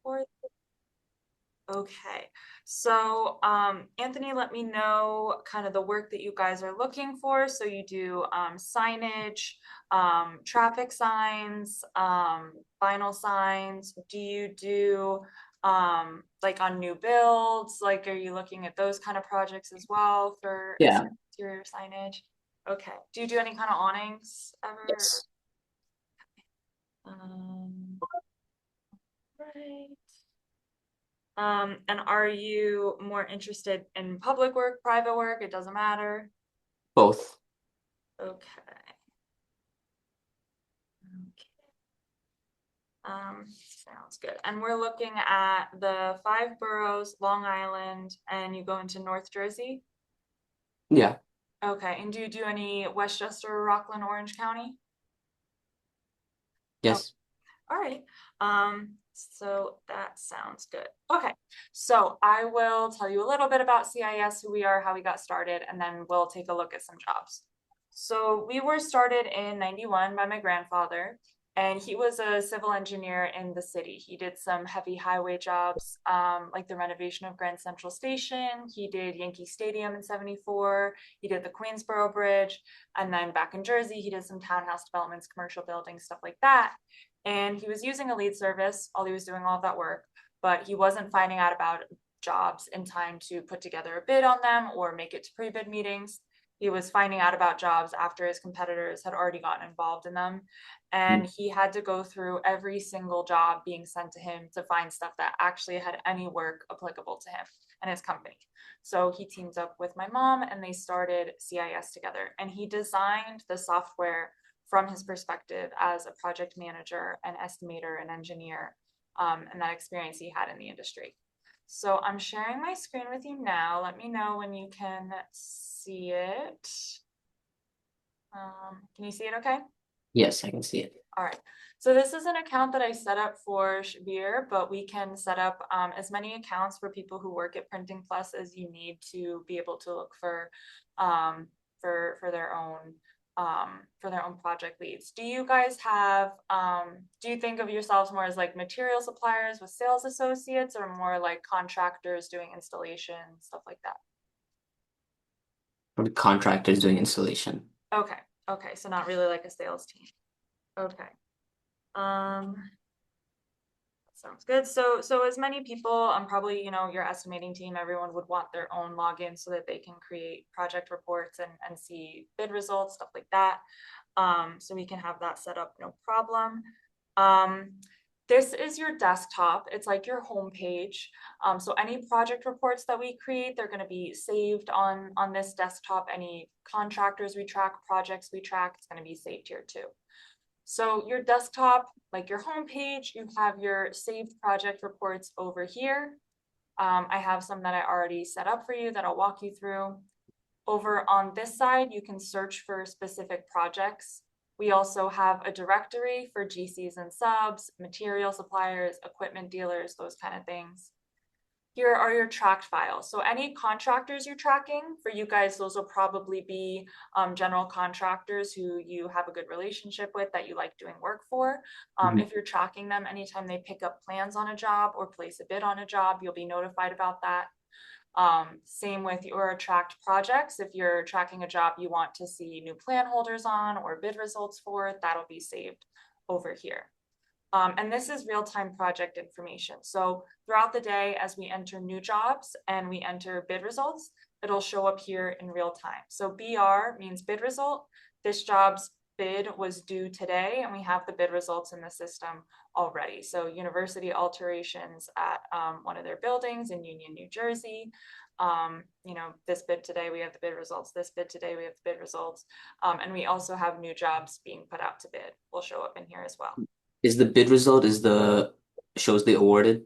Or okay. So Anthony, let me know kind of the work that you guys are looking for. So you do signage, traffic signs, vinyl signs. Do you do like on new builds? Like, are you looking at those kind of projects as well for Yeah. exterior signage? Okay. Do you do any kind of awnings ever? Yes. Right. And are you more interested in public work, private work? It doesn't matter. Both. Okay. Okay. Sounds good. And we're looking at the five boroughs, Long Island, and you go into North Jersey. Yeah. Okay. And do you do any Westchester, Rockland, Orange County? Oh, Yes. all right. So that sounds good. Okay. So I will tell you a little bit about CIS, who we are, how we got started, and then we'll take a look at some jobs. So we were started in 91 by my grandfather, and he was a civil engineer in the city. He did some heavy highway jobs, like the renovation of Grand Central Station. He did Yankee Stadium in 74. He did the Queensboro Bridge. And then back in Jersey, he did some townhouse developments, commercial buildings, stuff like that. And he was using a lead service while he was doing all of that work, but he wasn't finding out about jobs in time to put together a bid on them or make it to pre-bid meetings. He was finding out about jobs after his competitors had already gotten involved in them. And Mm. he had to go through every single job being sent to him to find stuff that actually had any work applicable to him and his company. So he teamed up with my mom and they started CIS together. And he designed the software from his perspective as a project manager, an estimator, an engineer, and that experience he had in the industry. So I'm sharing my screen with you now. Let me know when you can see it. Can you see it okay? Yes, I can see it. All right. So this is an account that I set up for Shabir, but we can set up as many accounts for people who work at Printing Plus as you need to be able to look um, for their own project leads. Do you guys have do you think of yourselves more as like material suppliers with sales associates or more like contractors doing installation, stuff like that? For the contractors doing installation. Okay. Okay. So not really like a sales team. Okay. Um, Sounds good. So as many people, probably, your estimating team, everyone would want their own login so that they can create project reports and see bid results, stuff like that. So we can have that set up, no problem. Um, this is your desktop. It's like your home page. So any project reports that we create, they're going to be saved on this desktop. Any contractors we track, projects we track, it's going to be saved here too. So your desktop, like your home page, you have your saved project reports over here. I have some that I already set up for you that I'll walk you through. Over on this side, you can search for specific projects. We also have a directory for GCs and subs, material suppliers, equipment dealers, those kind of things. Here are your tracked files. So any contractors you're tracking, for you guys, those will probably be general contractors who you have a good relationship with that you like doing work for. Mhm. If you're tracking them, anytime they pick up plans on a job or place a bid on a job, you'll be notified about that. Same with your tracked projects. If you're tracking a job you want to see new plan holders on or bid results for, that'll be saved over here. And this is real-time project information. So throughout the day, as we enter new jobs and we enter bid results, it'll show up here in real time. So BR means bid result. This job's bid was due today, and we have the bid results in the system already. So university alterations at one of their buildings in Union, New Jersey. This bid today, we have the bid results. This bid today, we have the bid results. And we also have new jobs being put out to bid. Will show up in here as well. Is the bid result is the shows the awarded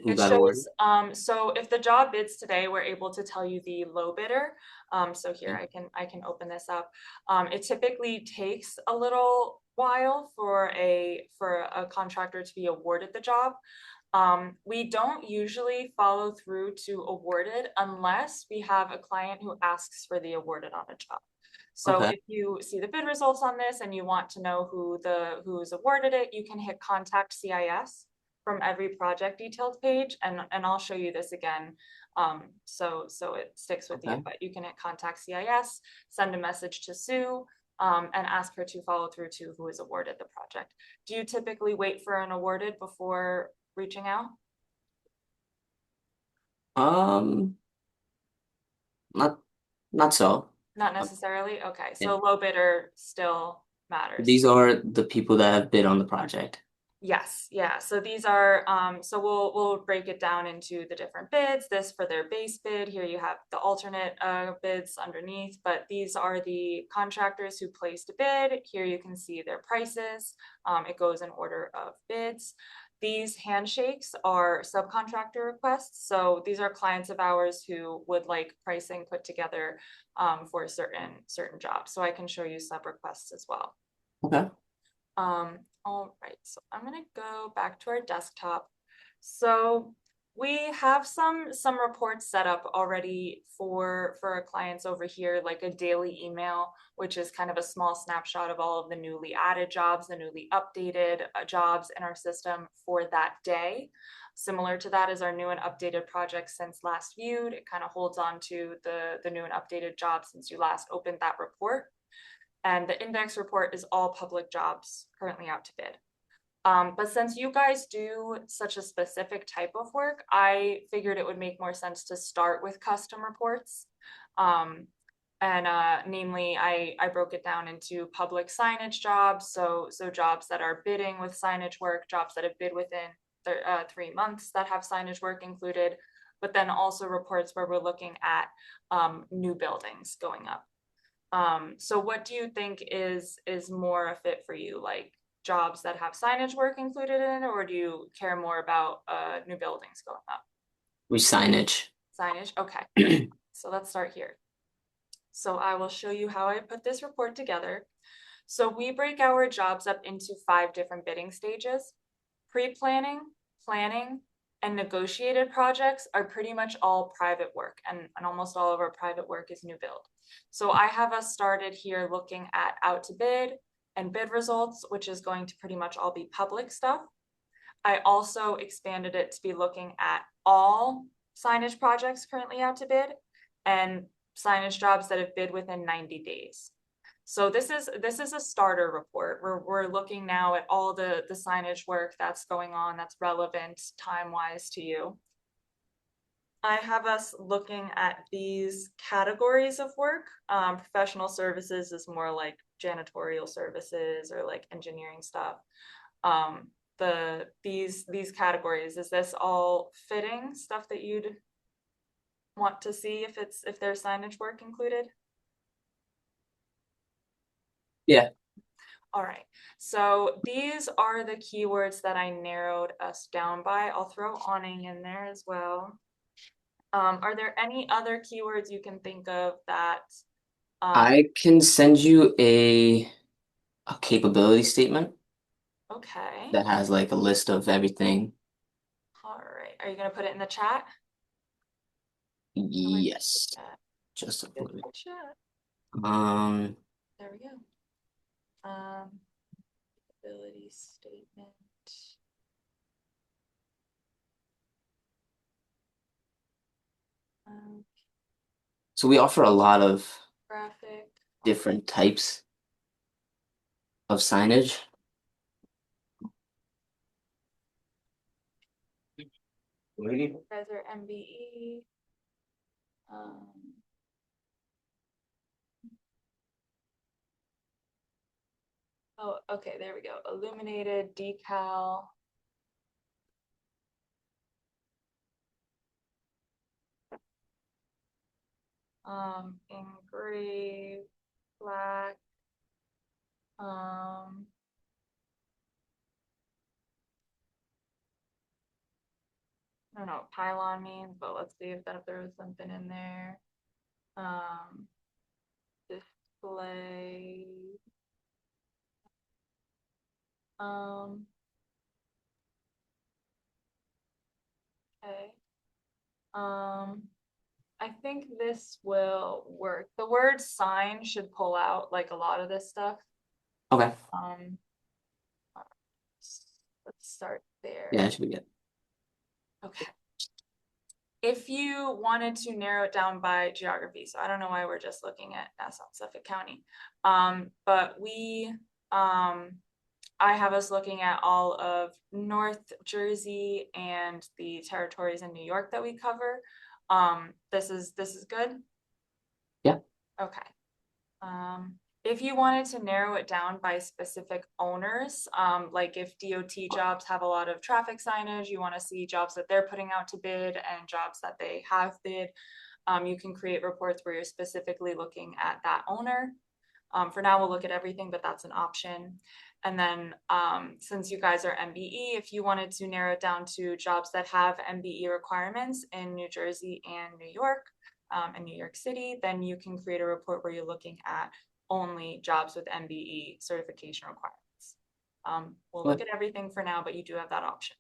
who It got awarded? shows, so if the job bids today, we're able to tell you the low bidder. So here Okay. I can open this up. It typically takes a little while for a contractor to be awarded the job. We don't usually follow through to awarded unless we have a client who asks for the awarded on a job. So Okay. if you see the bid results on this and you want to know who's awarded it, you can hit contact CIS from every project details page, and I'll show you this again. So it sticks with you, Okay. but you can hit contact CIS, send a message to Sue, and ask her to follow through to who is awarded the project. Do you typically wait for an awarded before reaching out? Um, not not so. Not Um, necessarily? Okay, yeah. so low bidder still matters. These are the people that have bid on the project. Yes, yeah. So these are so we'll break it down into the different bids. This for their base bid. Here you have the alternate bids underneath, but these are the contractors who placed a bid. Here you can see their prices. It goes in order of bids. These handshakes are subcontractor requests. So these are clients of ours who would like pricing put together for certain jobs. So I can show you sub requests as well. Okay. All right, so I'm gonna go back to our desktop. So we have some reports set up already for our clients over here, like a daily email, which is kind of a small snapshot of all of the newly added jobs, the newly updated jobs in our system for that day. Similar to that is our new and updated projects since last viewed. It kind of holds on to the new and updated jobs since you last opened that report. And the index report is all public jobs currently out to bid. But since you guys do such a specific type of work, I figured it would make more sense to start with custom reports. Namely, I broke it down into public signage jobs, so jobs that are bidding with signage work, jobs that have bid within 3 months that have signage work included, but then also reports where we're looking at new buildings going up. So what do you think is more a fit for you, like jobs that have signage work included in it, or do you care more about new buildings going up? Signage. Signage, okay. So let's start here. So I will show you how I put this report together. So we break our jobs up into 5 different bidding stages. Pre-planning, planning, and negotiated projects are pretty much all private work, and almost all of our private work is new build. So I have us started here looking at out to bid and bid results, which is going to pretty much all be public stuff. I also expanded it to be looking at all signage projects currently out to bid and signage jobs that have bid within 90 days. So this is a starter report. We're looking now at all the signage work that's going on that's relevant time-wise to you. I have us looking at these categories of work. Professional services is more like janitorial services or like engineering stuff. These categories, is this all fitting stuff that you'd want to see if there's signage work included? Yeah. All right, so these are the keywords that I narrowed us down by. I'll throw awning in there as well. Are there any other keywords you can think of that I can send you a capability statement okay. that has like a list of everything. All right, are you gonna put it in the chat? Where's the Yes. chat? Just a Good little bit. chat. Um, There we go. Um, Capability statement. Um, so we offer a lot of Graphic. different types of signage. You guys are MBE. Um, oh, okay, there we go. Illuminated, decal. Engrave, black. Um, I don't know what pylon means, but let's see if there was something in there. Um, Display. Um, okay. Um, I think this will work. The word sign should pull out like a lot of this stuff. Okay. Um, let's start Yeah, there. that should be good. Okay. If you wanted to narrow it down by geography, so I don't know why we're just looking at Nassau and Suffolk County, but I have us looking at all of North Jersey and the territories in New York that we cover. This is good. Yeah. Okay. If you wanted to narrow it down by specific owners, like if DOT jobs have a lot of traffic signage, you want to see jobs that they're putting out to bid and jobs that they have bid, you can create reports where you're specifically looking at that owner. For now, we'll look at everything, but that's an option. And then since you guys are MBE, if you wanted to narrow it down to jobs that have MBE requirements in New Jersey and New York and New York City, then you can create a report where you're looking at only jobs with MBE certification requirements. We'll look Okay. at everything for now, but you do have that option.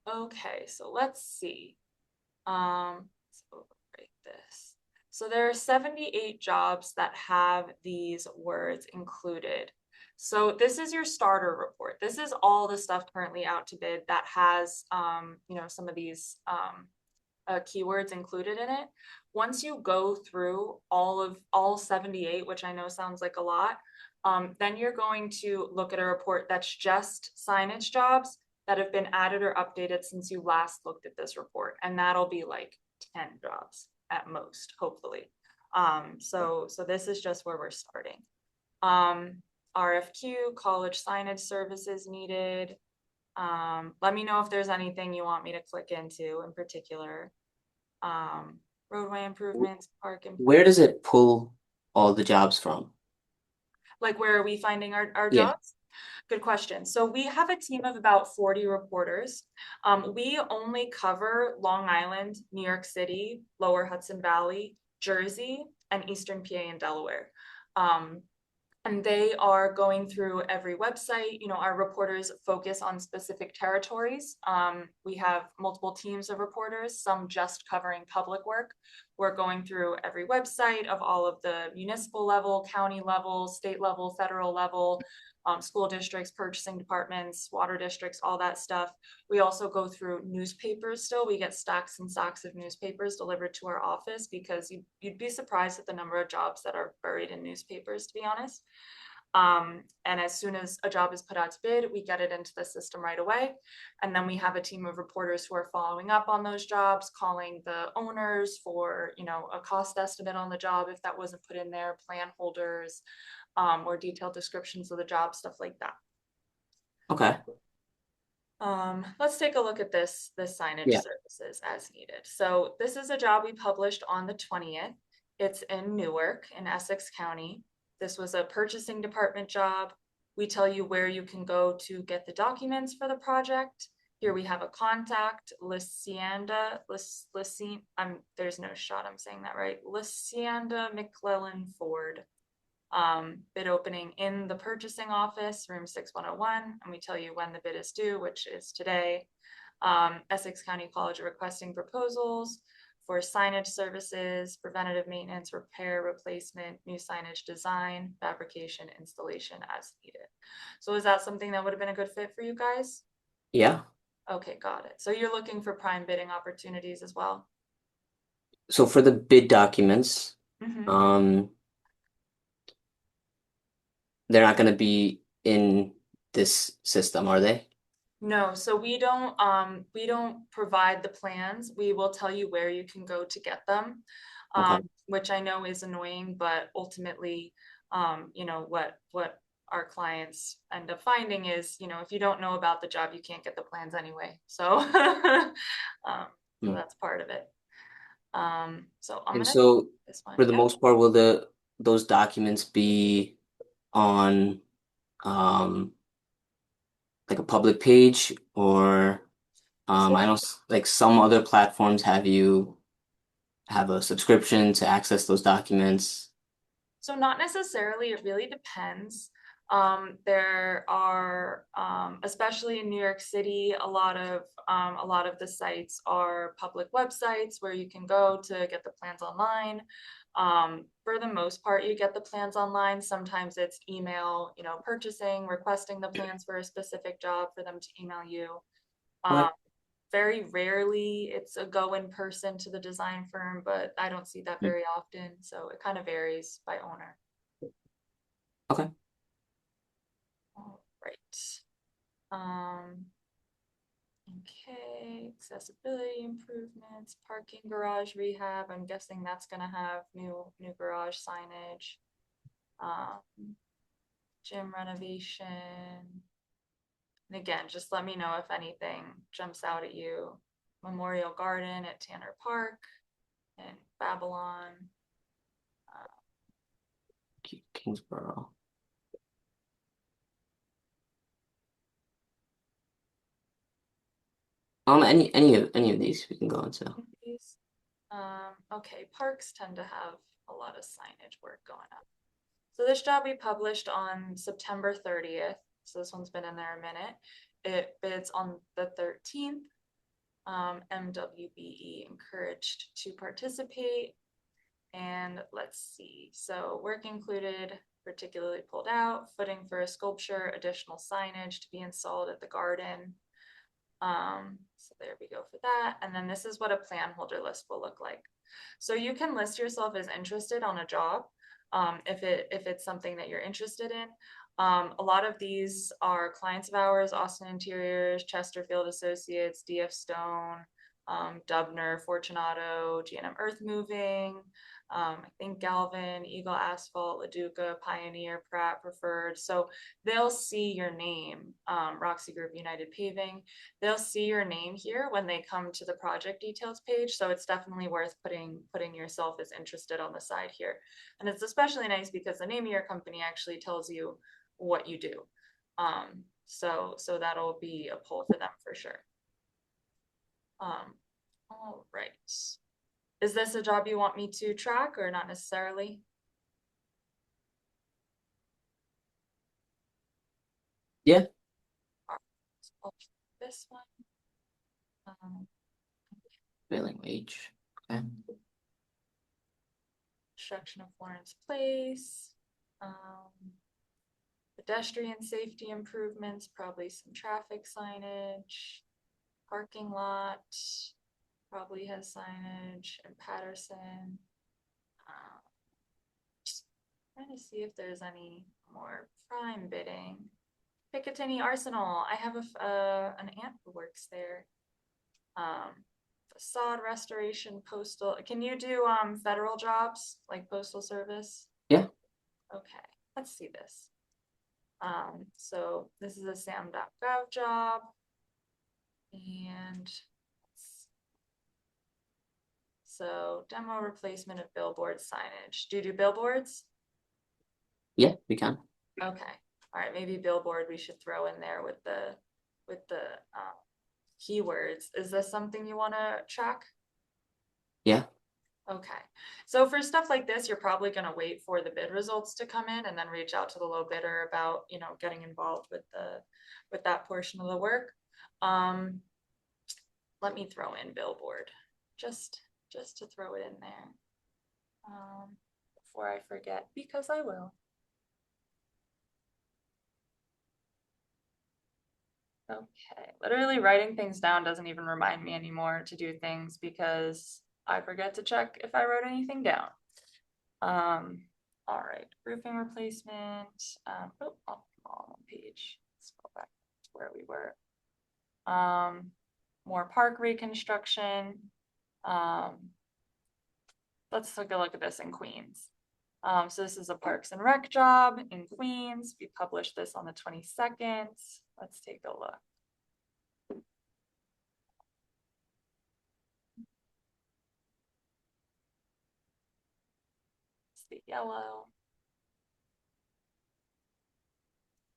Okay, so let's see. Let's overwrite this. So there are 78 jobs that have these words included. So this is your starter report. This is all the stuff currently out to bid that has, some of these keywords included in it. Once you go through all 78, which I know sounds like a lot, then you're going to look at a report that's just signage jobs that have been added or updated since you last looked at this report. And that'll be like 10 jobs at most, hopefully. So this is just where we're starting. RFQ, college signage services needed. Let me know if there's anything you want me to click into in particular. Roadway improvements, park Where improvements. does it pull all the jobs from? Like, where are we finding our Yeah. jobs? Good question. So we have a team of about 40 reporters. We only cover Long Island, New York City, Lower Hudson Valley, Jersey, and Eastern PA and Delaware. Um, and they are going through every website. Our reporters focus on specific territories. We have multiple teams of reporters, some just covering public work. We're going through every website of all of the municipal level, county level, state level, federal level, school districts, purchasing departments, water districts, all that stuff. We also go through newspapers still. We get stacks and stacks of newspapers delivered to our office because you'd be surprised at the number of jobs that are buried in newspapers, to be honest. And as soon as a job is put out to bid, we get it into the system right away. And then we have a team of reporters who are following up on those jobs, calling the owners for, a cost estimate on the job if that wasn't put in there, plan holders, or detailed descriptions of the job, stuff like that. Okay. Let's take a look at this signage Yeah. services as needed. So this is a job we published on the 20th. It's in Newark in Essex County. This was a purchasing department job. We tell you where you can go to get the documents for the project. Here we have a contact, Lysianda, there's no shot I'm saying that right. Lysianda McClellan Ford. Bid opening in the purchasing office, room 6101, and we tell you when the bid is due, which is today. Essex County College requesting proposals for signage services, preventative maintenance, repair, replacement, new signage design, fabrication, installation as needed. So is that something that would have been a good fit for you guys? Yeah. Okay, got it. So you're looking for prime bidding opportunities as well? So for the bid documents, Mm-hmm. um, they're not going to be in this system, are they? No, so we don't provide the plans. We will tell you where you can go to get them. Okay. Which I know is annoying, but ultimately, what our clients end up finding is, if you don't know about the job, you can't get the plans anyway. So so Hmm. that's part of it. So I'm And gonna so this one. for the Yeah. most part, will those documents be on um like a public page or So I know like some other platforms have you have a subscription to access those documents. So not necessarily, it really depends. There are, especially in New York City, a lot of the sites are public websites where you can go to get the plans online. For the most part, you get the plans online. Sometimes it's email, you know, purchasing, requesting the plans for a specific job for them to email you. Um, Okay. Very rarely it's a go in person to the design firm, but I don't see that Mm. very often. So it kind of varies by owner. Okay. All right. Um, okay, accessibility improvements, parking garage rehab. I'm guessing that's gonna have new garage signage. Um, Gym renovation. And again, just let me know if anything jumps out at you. Memorial Garden at Tanner Park in Babylon. Uh, Kingsborough. Any of these we can go into. okay, parks tend to have a lot of signage work going on. So this job we published on September 30th. So this one's been in there a minute. It bids on the 13th. MWBE encouraged to participate. And let's see. So work included, particularly pulled out, footing for a sculpture, additional signage to be installed at the garden. So there we go for that. And then this is what a plan holder list will look like. So you can list yourself as interested on a job, if it's something that you're interested in. A lot of these are clients of ours: Austin Interiors, Chesterfield Associates, DF Stone, Dubner, Fortunato, G&M Earth Moving, I think Galvin, Eagle Asphalt, LaDuca, Pioneer, Pratt, Preferred. So they'll see your name, Roxy Group, United Paving. They'll see your name here when they come to the project details page. So it's definitely worth putting yourself as interested on the side here. And it's especially nice because the name of your company actually tells you what you do. So that'll be a pull for them for sure. All right. Is this a job you want me to track or not necessarily? Yeah. This one. Um, Prevailing wage. Okay. Construction of Florence Place. Pedestrian safety improvements, probably some traffic signage. Parking lot probably has signage. And Patterson. Just trying to see if there's any more prime bidding. Picatinny Arsenal. I have an aunt who works there. Facade restoration, postal. Can you do federal jobs like postal service? Yeah. Okay, let's see this. So this is a sam.gov job, and so demo replacement of billboard signage. Do you do billboards? Yeah, we can. Okay, all right. Maybe billboard we should throw in there with the keywords. Is this something you want to track? Yeah. Okay, so for stuff like this, you're probably going to wait for the bid results to come in and then reach out to the low bidder about, you know, getting involved with that portion of the work. Let me throw in billboard, just to throw it in there, before I forget, because I will. Okay, literally writing things down doesn't even remind me anymore to do things because I forget to check if I wrote anything down. All right, roofing replacement. Wrong page. Let's go back to where we were. More park reconstruction. Let's take a look at this in Queens. So this is a Parks and Rec job in Queens. We published this on the 22nd. Let's take a look. It's the yellow.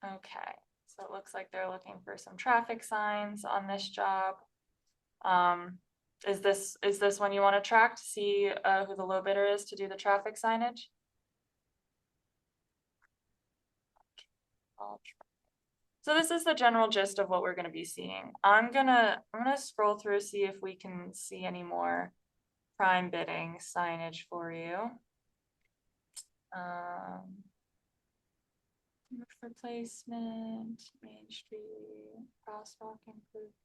Okay, so it looks like they're looking for some traffic signs on this job. Is this one you want to track to see who the low bidder is to do the traffic signage? I'll try. So this is the general gist of what we're gonna be seeing. I'm gonna scroll through, see if we can see any more prime bidding signage for you. Roof replacement, Main Street, crosswalk improvements.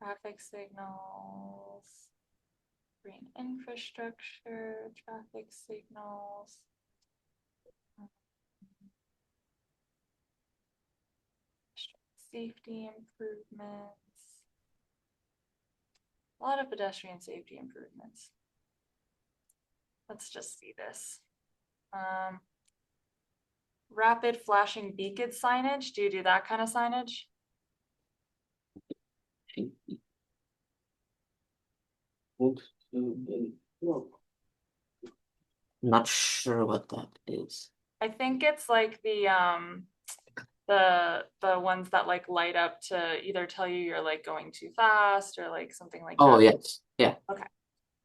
Traffic signals, green infrastructure, traffic signals. Safety improvements. A lot of pedestrian safety improvements. Let's just see this. Rapid flashing beacon signage. Do you do that kind of signage? Not sure what that is. I think it's like the ones that like light up to either tell you you're like going too fast or like something like Oh, that. yes. Yeah. Okay.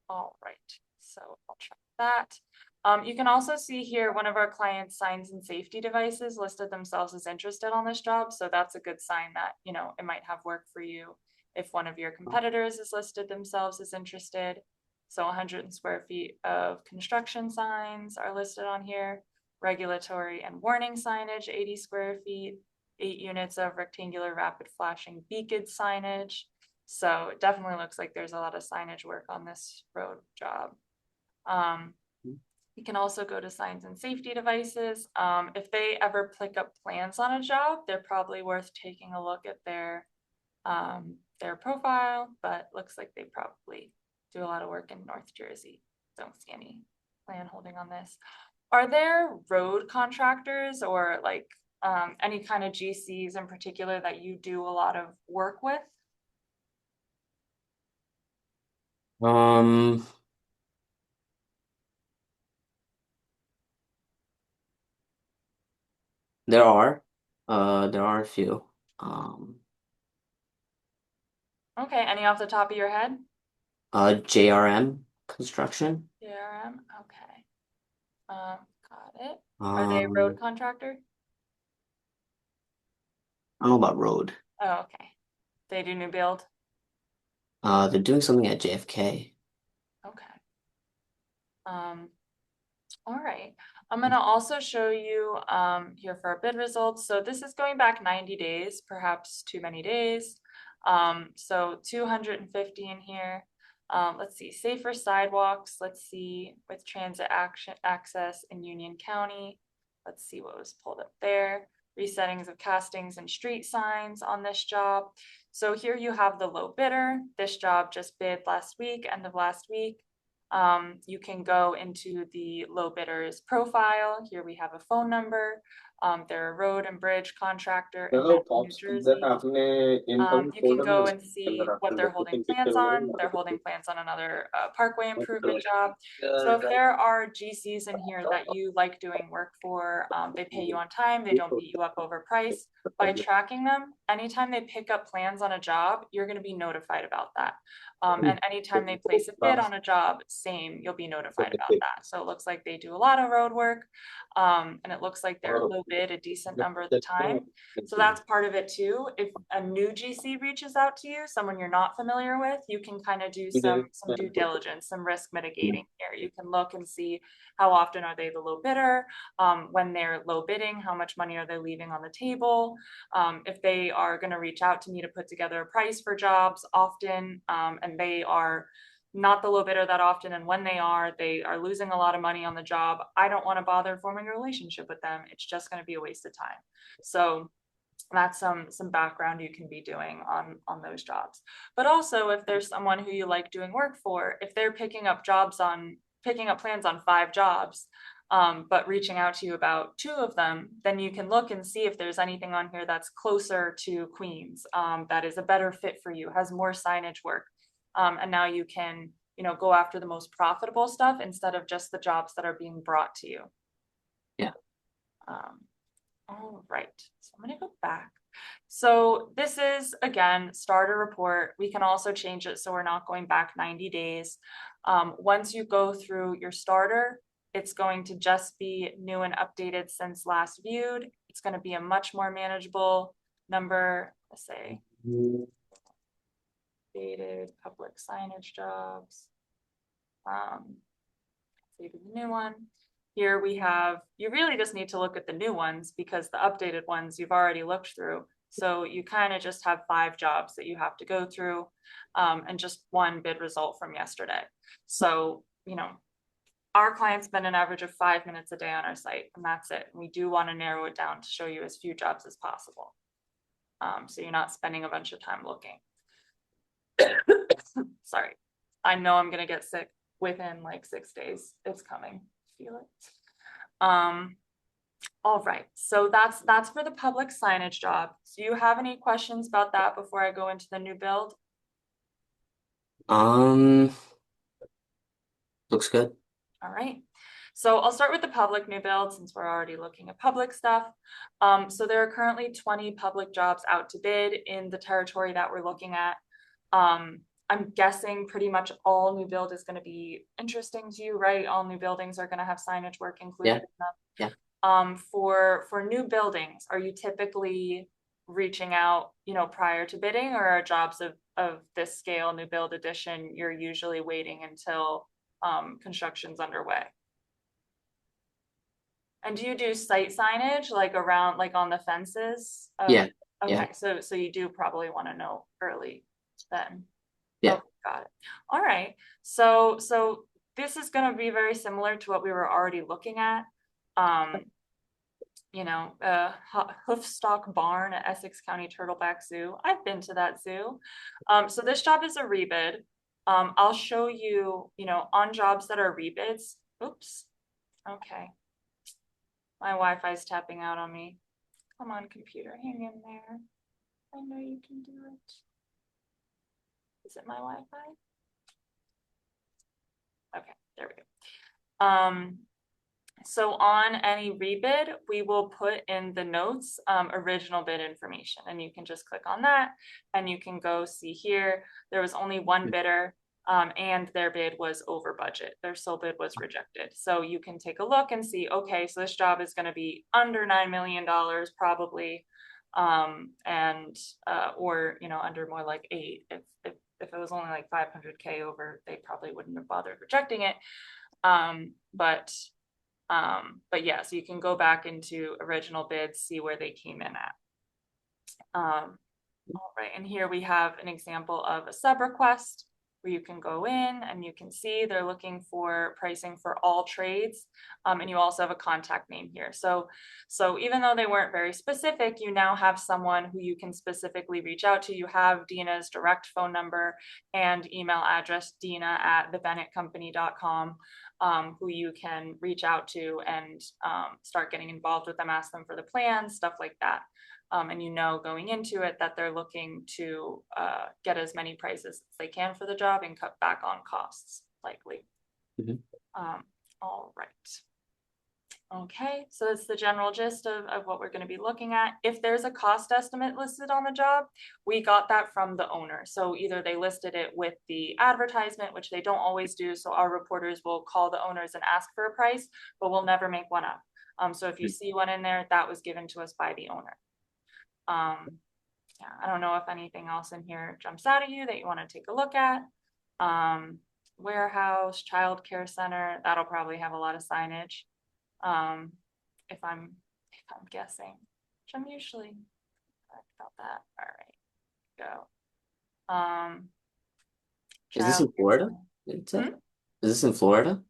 All right. So I'll try that. You can also see here one of our clients' signs and safety devices listed themselves as interested on this job. So that's a good sign that, you know, it might have work for you if one of your competitors has listed themselves as interested. So 100 square feet of construction signs are listed on here. Regulatory and warning signage, 80 square feet, 8 units of rectangular rapid flashing beacon signage. So it definitely looks like there's a lot of signage work on this road job. You can also go to signs and safety devices. If they ever pick up plans on a job, they're probably worth taking a look at their profile, but looks like they probably do a lot of work in North Jersey. Don't see any plan holding on this. Are there road contractors or like any kind of GCs in particular that you do a lot of work with? Um, there are, there are a few. Um, Okay, any off the top of your head? JRM Construction. CRM, okay. Got it. Are they a road Um, contractor? I don't know about road. Oh, okay. They do new build? They're doing something at JFK. Okay. All right. I'm gonna also show you here for our bid results. So this is going back 90 days, perhaps too many days. So 250 in here. Let's see, safer sidewalks. Let's see with transit action access in Union County. Let's see what was pulled up there. Resettings of castings and street signs on this job. So here you have the low bidder. This job just bid last week, end of last week. You can go into the low bidder's profile. Here we have a phone number. They're a road and bridge contractor in Mendon, New Jersey. You can go and see what they're holding plans on. They're holding plans on another parkway improvement job. So if there are GCs in here that you like doing work for, they pay you on time, they don't beat you up over price. By tracking them, anytime they pick up plans on a job, you're going to be notified about that. And anytime they place a bid on a job, same, you'll be notified about that. So it looks like they do a lot of road work, and it looks like they're low bid a decent number of the time. So that's part of it too. If a new GC reaches out to you, someone you're not familiar with, you can kind of do some due diligence, some risk mitigating here. You can look and see how often are they the low bidder, when they're low bidding, how much money are they leaving on the table, if they are going to reach out to me to put together a price for jobs often, and they are not the low bidder that often, and when they are losing a lot of money on the job. I don't want to bother forming a relationship with them. It's just going to be a waste of time. So that's some background you can be doing on those jobs. But also if there's someone who you like doing work for, if they're picking up plans on 5 jobs, but reaching out to you about 2 of them, then you can look and see if there's anything on here that's closer to Queens, that is a better fit for you, has more signage work. And now you can, you know, go after the most profitable stuff instead of just the jobs that are being brought to you. Yeah. All right, so I'm gonna go back So this is, again, starter report. We can also change it so we're not going back 90 days. Once you go through your starter, it's going to just be new and updated since last viewed. It's going to be a much more manageable number. Let's say updated public signage jobs. Save the new one. Here we have, you really just need to look at the new ones because the updated ones you've already looked through. So you kind of just have 5 jobs that you have to go through, and just one bid result from yesterday. So, our clients spend an average of 5 minutes a day on our site, and that's it. We do want to narrow it down to show you as few jobs as possible. So you're not spending a bunch of time looking. Sorry. I know I'm gonna get sick within like 6 days. It's coming. Feel it. All right. So that's for the public signage job. Do you have any questions about that before I go into the new build? Um, looks good. All right. So I'll start with the public new build since we're already looking at public stuff. So there are currently 20 public jobs out to bid in the territory that we're looking at. I'm guessing pretty much all new build is going to be interesting to you, right? All new buildings are going to have signage work included Yeah, in them. yeah. For new buildings, are you typically reaching out, prior to bidding, or are jobs of this scale, new build edition, you're usually waiting until construction's underway? And do you do site signage like around, like on the fences? Yeah, yeah, Okay, so you do probably want to know early then. yeah. Okay, got it. All right. So this is going to be very similar to what we were already looking at. Um, Hoofstock Barn at Essex County Turtleback Zoo. I've been to that zoo. So this job is a rebid. I'll show you, on jobs that are rebids. Oops. Okay. My Wi-Fi is tapping out on me. Come on, computer, hang in there. I know you can do it. Is it my Wi-Fi? Okay, there we go. So on any rebid, we will put in the notes, original bid information, and you can just click on that and you can go see here. There was only one bidder, and their bid was over budget. Their sole bid was rejected. So you can take a look and see, okay, so this job is going to be under $9 million probably, and or under more like 8. If it was only like 500K over, they probably wouldn't have bothered rejecting it. But yeah, so you can go back into original bids, see where they came in at. All right, and here we have an example of a sub request where you can go in and you can see they're looking for pricing for all trades. And you also have a contact name here. So even though they weren't very specific, you now have someone who you can specifically reach out to. You have Dina's direct phone number and email address, dina@thebennettcompany.com, who you can reach out to and start getting involved with them, ask them for the plans, stuff like that. And going into it that they're looking to get as many prices as they can for the job and cut back on costs, likely. Mhm. All right. Okay, so that's the general gist of what we're going to be looking at. If there's a cost estimate listed on the job, we got that from the owner. So either they listed it with the advertisement, which they don't always do. So our reporters will call the owners and ask for a price, but we'll never make one up. So if you see one in there, that was given to us by the owner. Yeah, I don't know if anything else in here jumps out at you that you want to take a look at. Warehouse, childcare center, that'll probably have a lot of signage. If I'm guessing, which I'm usually correct about that. All right, go. Is this in Childcare Florida? center. Is this in Florida?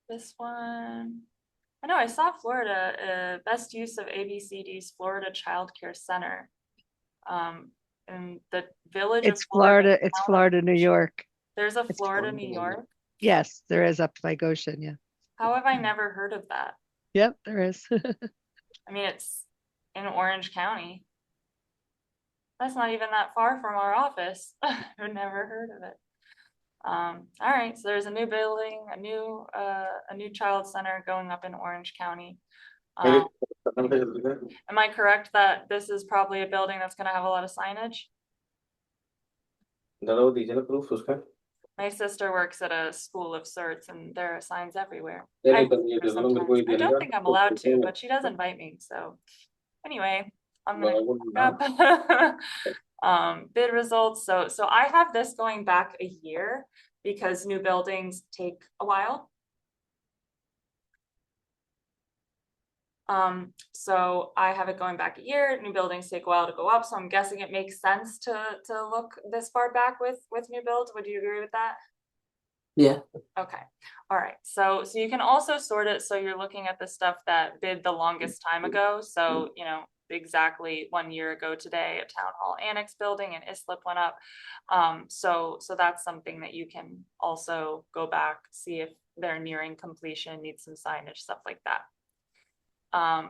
This one, I know I saw Florida, best use of ABCD's Florida Child Care Center. In the village of It's Florida. Florida. It's Florida, New York. There's a It's Florida, New York. Yes, there is up by Goshen. Yeah. How have I never heard of that? Yep, there is. I mean, it's in Orange County. That's not even that far from our office. I've never heard of it. All right, so there's a new building, a new child center going up in Orange County. Um, am I correct that this is probably a building that's gonna have a lot of signage? My sister works at a school of sorts and there are signs everywhere. I work there sometimes. I don't think I'm allowed to, but she does invite me, so anyway, I'm gonna look up bid results. So I have this going back a year because new buildings take a while. So I have it going back a year. New buildings take a while to go up, so I'm guessing it makes sense to look this far back with new builds. Would you agree with that? Yeah. Okay. All right. So you can also sort it so you're looking at the stuff that bid the longest time ago. So, you know, exactly 1 year ago today, a town hall annex building in Islip went up. So that's something that you can also go back, see if they're nearing completion, need some signage, stuff like that.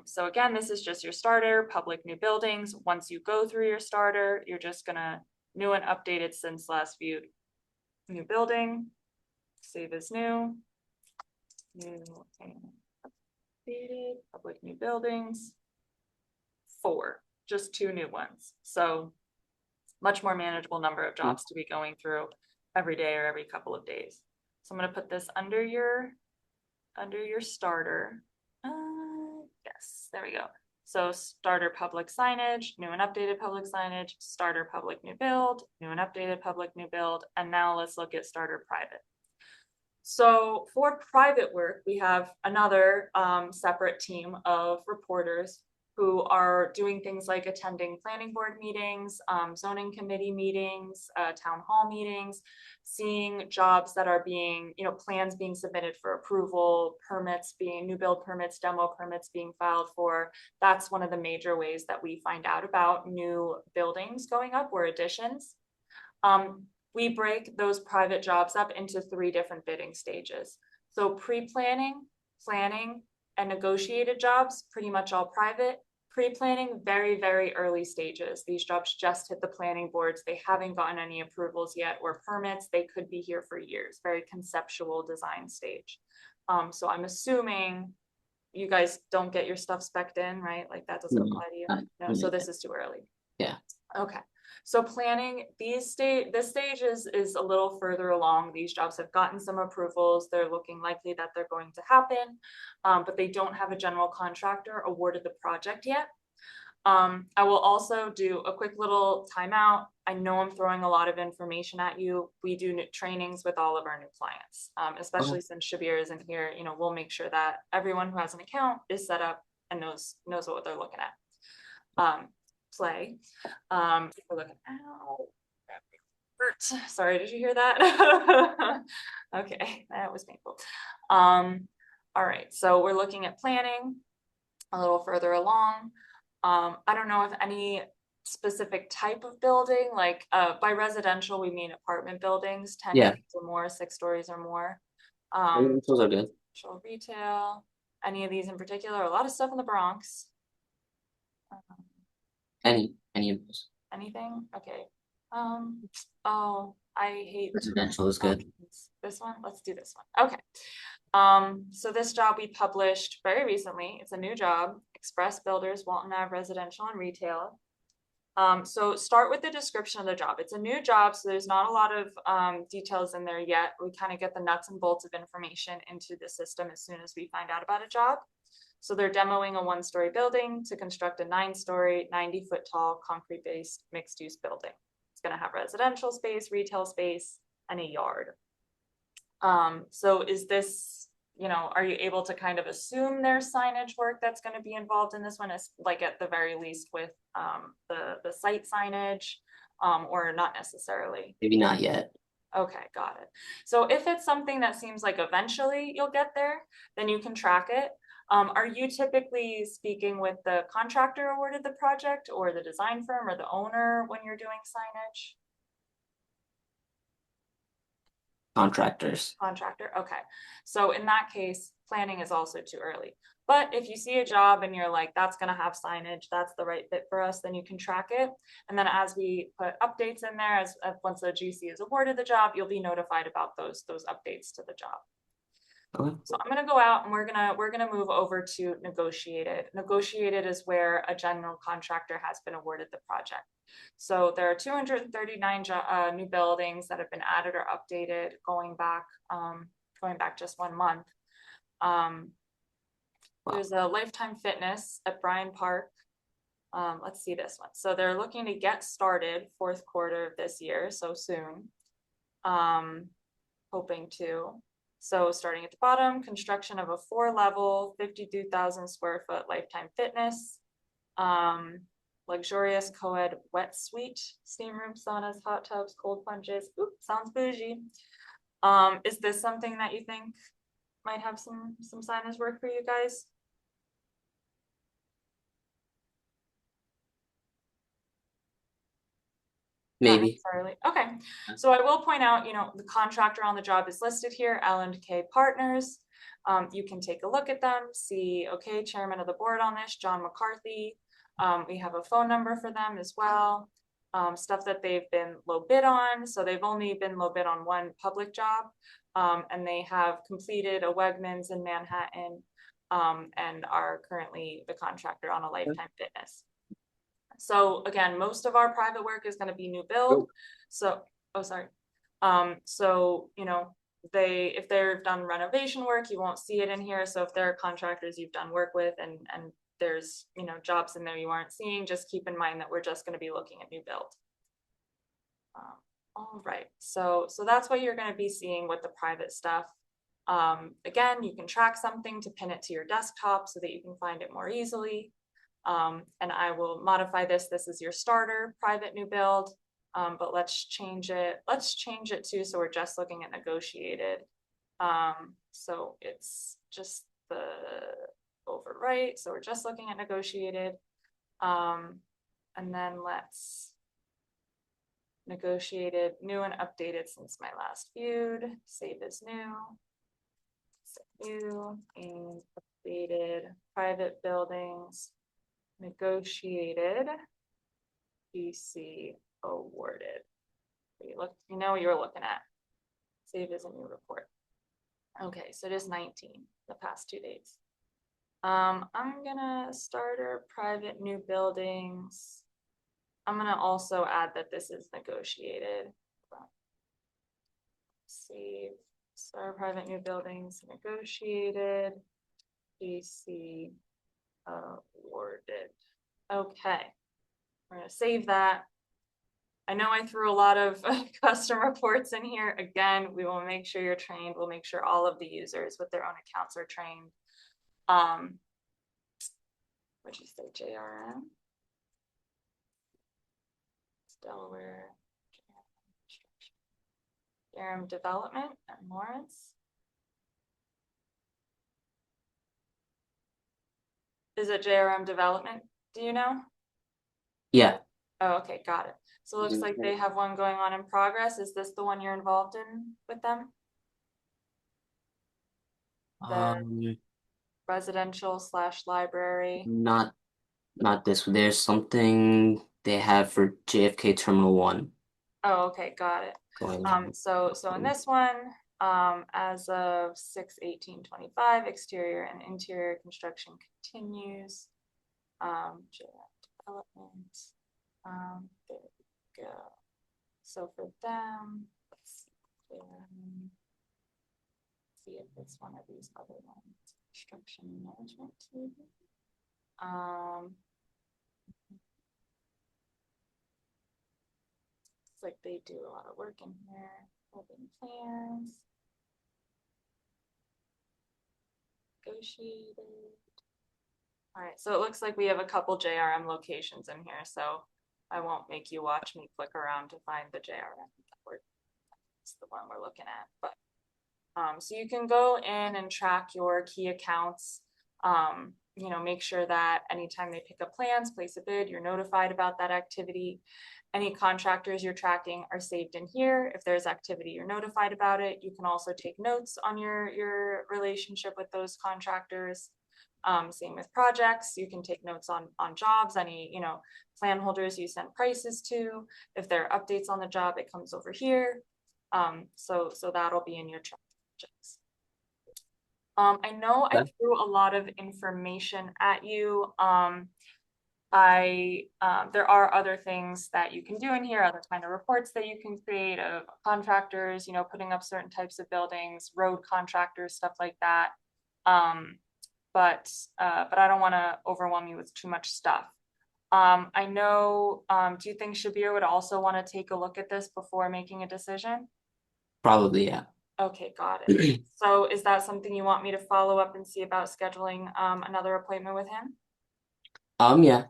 So again, this is just your starter, public new buildings. Once you go through your starter, you're just gonna new and updated since last viewed. New building, save as new and updated, public new buildings. 4, just 2 new ones. So much more manageable number of jobs to be going through every day or every couple of days. So I'm gonna put this under your starter. Yes, there we go. So starter public signage, new and updated public signage, starter public new build, new and updated public new build, and now let's look at starter private. So for private work, we have another separate team of reporters who are doing things like attending planning board meetings, zoning committee meetings, town hall meetings, seeing jobs that are being, you know, plans being submitted for approval, permits being, new build permits, demo permits being filed for. That's one of the major ways that we find out about new buildings going up or additions. We break those private jobs up into 3 different bidding stages. So pre-planning, planning, and negotiated jobs, pretty much all private. Pre-planning, very, very early stages. These jobs just hit the planning boards. They haven't gotten any approvals yet or permits. They could be here for years, very conceptual design stage. So I'm assuming you guys don't get your stuff spec'd in, right? Like that doesn't apply to you? No, so this is too early. Yeah. Okay. So planning, this stage is a little further along. These jobs have gotten some approvals. They're looking likely that they're going to happen, but they don't have a general contractor awarded the project yet. I will also do a quick little timeout. I know I'm throwing a lot of information at you. We do trainings with all of our new clients, especially since Shabir isn't here. You know, we'll make sure that everyone who has an account is set up and knows what they're looking at. Play. We're looking. Ow. Sorry, did you hear that? Okay, that was painful. All right, so we're looking at planning a little further along. I don't know if any specific type of building, like by residential, we mean apartment buildings, 10 units or more, 6 stories or more. Those are good. Retail, any of these in particular, a lot of stuff in the Bronx. Any of those. Anything? Okay. Oh, I hate Residential is good. this one. Let's do this one. Okay. So this job we published very recently. It's a new job. Express Builders, Walton Ave Residential and Retail. So start with the description of the job. It's a new job, so there's not a lot of details in there yet. We kind of get the nuts and bolts of information into the system as soon as we find out about a job. So they're demoing a 1-story building to construct a 9-story, 90-foot tall, concrete-based mixed-use building. It's going to have residential space, retail space, and a yard. So is this, you know, are you able to kind of assume there's signage work that's going to be involved in this one, as like at the very least with the site signage, or not necessarily? Maybe not yet. Okay, got it. So if it's something that seems like eventually you'll get there, then you can track it. Are you typically speaking with the contractor awarded the project or the design firm or the owner when you're doing signage? Contractors. Contractor, okay. So in that case, planning is also too early. But if you see a job and you're like, that's gonna have signage, that's the right fit for us, then you can track it. And then as we put updates in there, as once the GC is awarded the job, you'll be notified about those updates to the job. Okay. So I'm gonna go out and we're gonna move over to negotiated. Negotiated is where a general contractor has been awarded the project. So there are 239 new buildings that have been added or updated going back just 1 month. Um, Wow. there's a Lifetime Fitness at Bryan Park. Let's see this one. So they're looking to get started fourth quarter of this year, so soon. Hoping to. So starting at the bottom, construction of a 4-level, 52,000 square foot Lifetime Fitness. Luxurious co-ed wet suite, steam room, saunas, hot tubs, cold plunges. Oop, sounds bougie. Is this something that you think might have some signage work for you guys? Not Maybe. necessarily. Okay. So I will point out, the contractor on the job is listed here, L&K Partners. You can take a look at them, see, okay, chairman of the board on this, John McCarthy. We have a phone number for them as well. Stuff that they've been low bid on. So they've only been low bid on one public job. And they have completed a Wegmans in Manhattan, and are currently the contractor on a Lifetime Fitness. So again, most of our private work is going to be new build. So, oh, sorry. So, if they've done renovation work, you won't see it in here. So if there are contractors you've done work with and there's, jobs in there you aren't seeing, just keep in mind that we're just going to be looking at new build. All right. So that's what you're going to be seeing with the private stuff. Again, you can track something to pin it to your desktop so that you can find it more easily. And I will modify this. This is your starter private new build, but let's change it. Let's change it too. So we're just looking at negotiated. So it's just the overwrite. So we're just looking at negotiated. And then let's negotiated new and updated since my last viewed. Save as new. Save new and updated private buildings. Negotiated, PC awarded. You know what you're looking at. Save as a new report. Okay, so it is 19, the past 2 days. I'm gonna starter private new buildings. I'm gonna also add that this is negotiated. Save, start private new buildings, negotiated, PC awarded. Okay, we're gonna save that. I know I threw a lot of custom reports in here. Again, we will make sure you're trained. We'll make sure all of the users with their own accounts are trained. What'd you say, JRM? It's Delaware. JRM Development and Lawrence. Is it JRM Development? Do you know? Yeah. Oh, okay, got it. So it looks like they have one going on in progress. Is this the one you're involved in with them? The residential / library. Not this. There's something they have for JFK Terminal 1 Oh, okay, got it. going on. So in this one, as of 6/18/25, exterior and interior construction continues. Development. There we go. So for them, let's see if it's one of these other ones. Construction management team. It's like they do a lot of work in here. Building plans. Negotiated. All right, so it looks like we have a couple JRM locations in here, so I won't make you watch me click around to find the JRM. It's the one we're looking at, but so you can go in and track your key accounts. Make sure that anytime they pick up plans, place a bid, you're notified about that activity. Any contractors you're tracking are saved in here. If there's activity, you're notified about it. You can also take notes on your relationship with those contractors. Same with projects. You can take notes on jobs, any, plan holders you send prices to. If there are updates on the job, it comes over here. So that'll be in your projects. I know I Okay. threw a lot of information at you. There are other things that you can do in here, other kind of reports that you can create of contractors, putting up certain types of buildings, road contractors, stuff like that. Um, but I don't want to overwhelm you with too much stuff. I know, do you think Shabir would also want to take a look at this before making a decision? Probably, yeah. Okay, got it. So is that something you want me to follow up and see about scheduling another appointment with him? Yeah.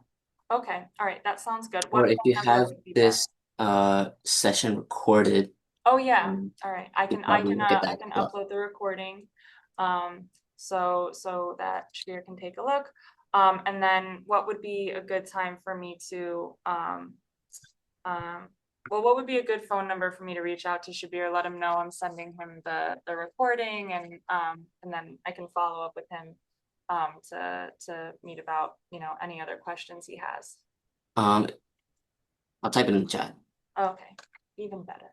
Okay, all right, that sounds good. Or What if phone you number have would be best? this session recorded, Oh yeah, um, all right. you could probably look at I that can as well. upload the recording, so that Shabir can take a look. And then what would be a good time for me to um, well, what would be a good phone number for me to reach out to Shabir, let him know I'm sending him the recording, and then I can follow up with him to meet about any other questions he has. Um, I'll type it in the chat. Okay, even better.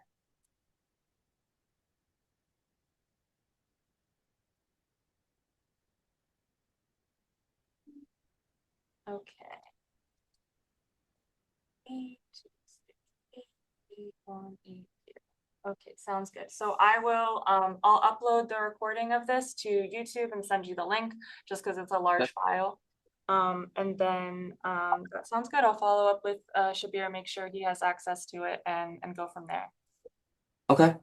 Okay. 826888180. Okay, sounds good. So I'll upload the recording of this to YouTube and send you the link just because it's a large file. And then that sounds good. I'll follow up with Shabir, make sure he has access to it and go from there. Okay.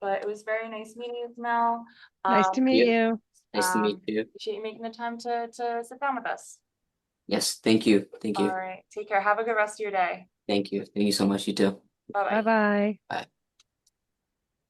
But it was very nice meeting you, Mel. Nice to meet Yeah. you. Nice to meet you. Appreciate you making the time to sit down with us. Yes, thank you. Thank All you. right, take care. Have a good rest of your day. Thank you. Thank you so much, you too. Bye bye. Bye-bye. Bye.